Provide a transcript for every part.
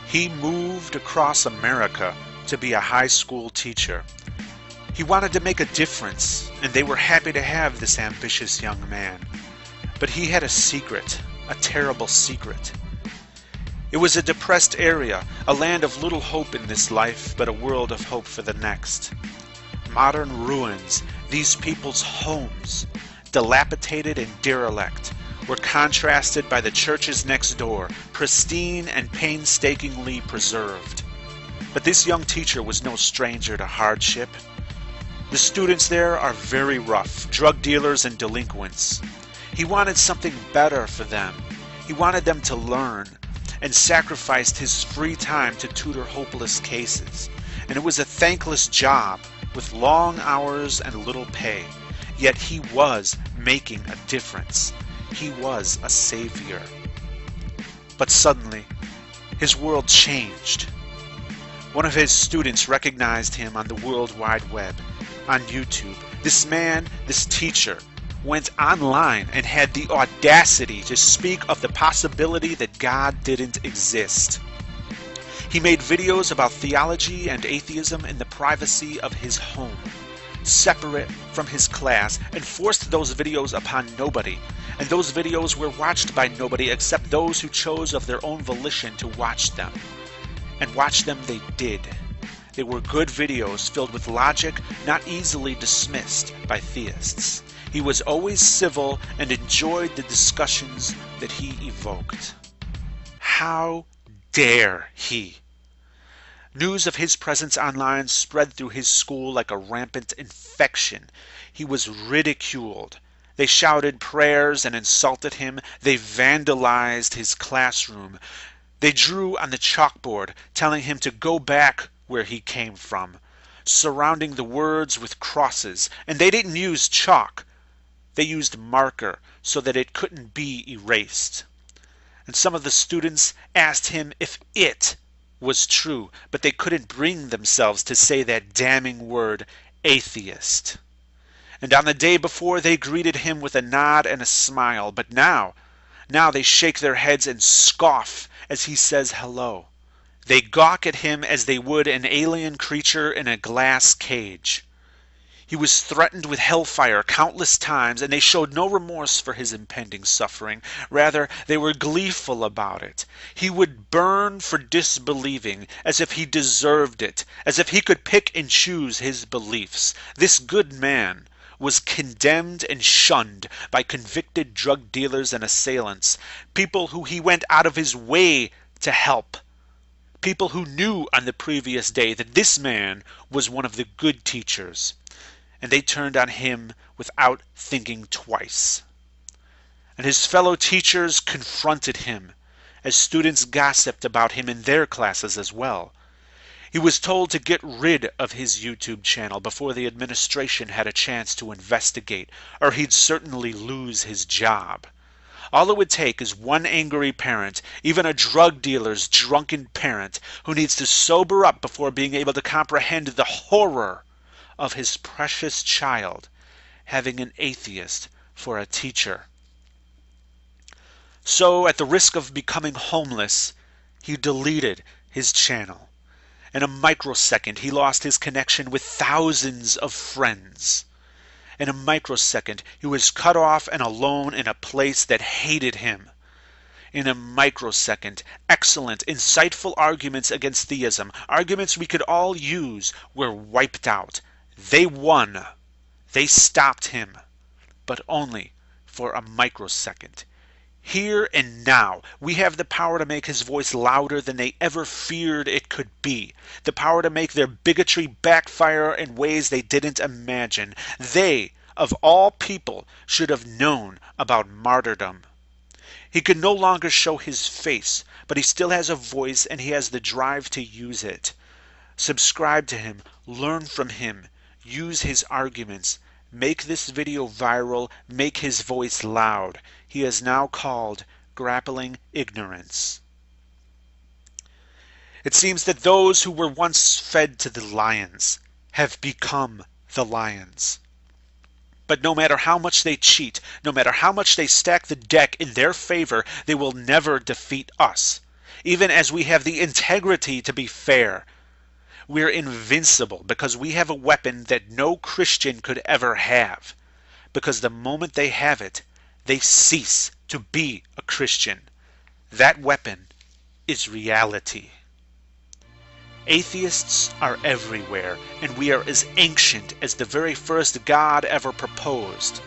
He moved across America to be a high school teacher. He wanted to make a difference, and they were happy to have this ambitious young man. But he had a secret, a terrible secret. It was a depressed area, a land of little hope in this life, but a world of hope for the next. Modern ruins, these people's homes, dilapidated and derelict, were contrasted by the churches next door, pristine and painstakingly preserved. But this young teacher was no stranger to hardship. The students there are very rough, drug dealers and delinquents. He wanted something better for them. He wanted them to learn, and sacrificed his free time to tutor hopeless cases. And it was a thankless job, with long hours and little pay. Yet he was making a difference. He was a savior. But suddenly, his world changed. One of his students recognized him on the World Wide Web, on YouTube. This man, this teacher, went online and had the audacity to speak of the possibility that God didn't exist. He made videos about theology and atheism in the privacy of his home, separate from his class, and forced those videos upon nobody. And those videos were watched by nobody except those who chose of their own volition to watch them. And watch them they did. They were good videos filled with logic not easily dismissed by theists. He was always civil and enjoyed the discussions that he evoked. How dare he? News of his presence online spread through his school like a rampant infection. He was ridiculed. They shouted prayers and insulted him. They vandalized his classroom. They drew on the chalkboard, telling him to go back where he came from, surrounding the words with crosses. And they didn't use chalk. They used marker so that it couldn't be erased. And some of the students asked him if it was true, but they couldn't bring themselves to say that damning word, atheist. And on the day before, they greeted him with a nod and a smile, but now they shake their heads and scoff as he says hello. They gawk at him as they would an alien creature in a glass cage. He was threatened with hellfire countless times, and they showed no remorse for his impending suffering. Rather, they were gleeful about it. He would burn for disbelieving, as if he deserved it, as if he could pick and choose his beliefs. This good man was condemned and shunned by convicted drug dealers and assailants, people who he went out of his way to help. People who knew on the previous day that this man was one of the good teachers. And they turned on him without thinking twice. And his fellow teachers confronted him, as students gossiped about him in their classes as well. He was told to get rid of his YouTube channel before the administration had a chance to investigate, or he'd certainly lose his job. All it would take is one angry parent, even a drug dealer's drunken parent, who needs to sober up before being able to comprehend the horror of his precious child having an atheist for a teacher. So, at the risk of becoming homeless, he deleted his channel. In a microsecond, he lost his connection with thousands of friends. In a microsecond, he was cut off and alone in a place that hated him. In a microsecond, excellent, insightful arguments against theism, arguments we could all use, were wiped out. They won. They stopped him. But only for a microsecond. Here and now, we have the power to make his voice louder than they ever feared it could be. The power to make their bigotry backfire in ways they didn't imagine. They, of all people, should have known about martyrdom. He can no longer show his face, but he still has a voice and he has the drive to use it. Subscribe to him, learn from him, use his arguments, make this video viral, make his voice loud. He is now called Grappling Ignorance. It seems that those who were once fed to the lions have become the lions. But no matter how much they cheat, no matter how much they stack the deck in their favor, they will never defeat us. even as we have the integrity to be fair. We're invincible because we have a weapon that no Christian could ever have. Because the moment they have it, they cease to be a Christian. That weapon is reality. Atheists are everywhere, and we are as ancient as the very first God ever proposed.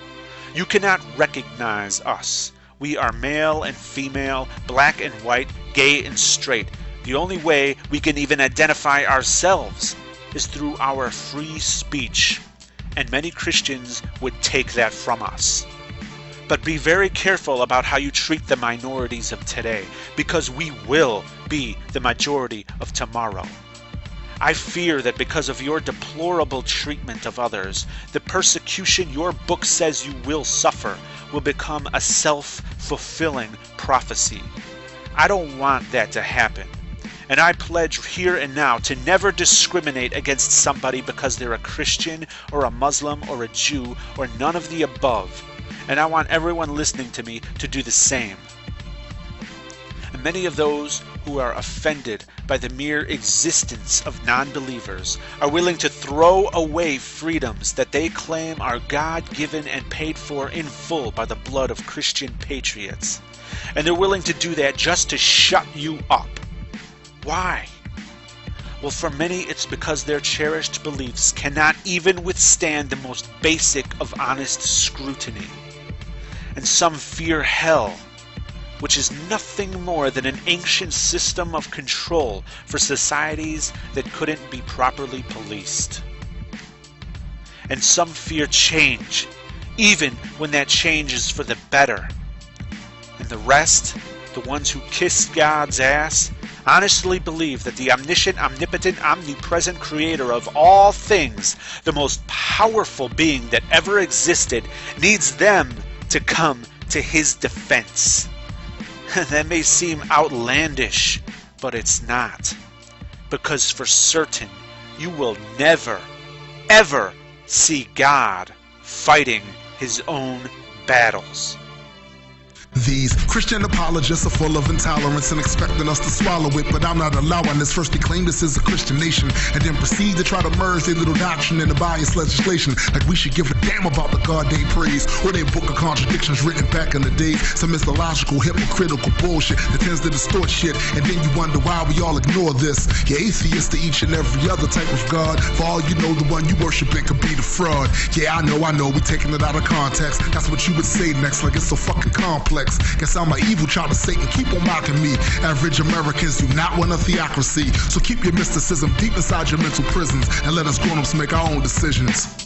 You cannot recognize us. We are male and female, black and white, gay and straight. The only way we can even identify ourselves is through our free speech, and many Christians would take that from us. But be very careful about how you treat the minorities of today, because we will be the majority of tomorrow. I fear that because of your deplorable treatment of others, the persecution your book says you will suffer will become a self-fulfilling prophecy. I don't want that to happen. And I pledge here and now to never discriminate against somebody because they're a Christian or a Muslim or a Jew or none of the above. And I want everyone listening to me to do the same. And many of those who are offended by the mere existence of non-believers are willing to throw away freedoms that they claim are God-given and paid for in full by the blood of Christian patriots. And they're willing to do that just to shut you up. Why? Well, for many it's because their cherished beliefs cannot even withstand the most basic of honest scrutiny. And some fear hell, which is nothing more than an ancient system of control for societies that couldn't be properly policed. And some fear change, even when that change is for the better. And the rest, the ones who kiss God's ass, honestly believe that the omniscient, omnipotent, omnipresent creator of all things, the most powerful being that ever existed, needs them to come to his defense. That may seem outlandish, but it's not. Because for certain, you will never, ever see God fighting his own battles. These Christian apologists are full of intolerance and expecting us to swallow it, but I'm not allowing this. First they claim this is a Christian nation, and then proceed to try to merge their little doctrine into biased legislation, like we should give a damn about the God they praise, or their book of contradictions written back in the day. Some mythological, hypocritical bullshit that tends to distort shit, and then you wonder why we all ignore this. You're atheists to each and every other type of God. For all you know, the one you worshiping could be the fraud. Yeah, I know, we taking it out of context. That's what you would say next, like it's so fucking complex. Guess I'm an evil child of Satan, keep on mocking me. Average Americans do not want a theocracy, so keep your mysticism deep inside your mental prisons and let us grown-ups make our own decisions.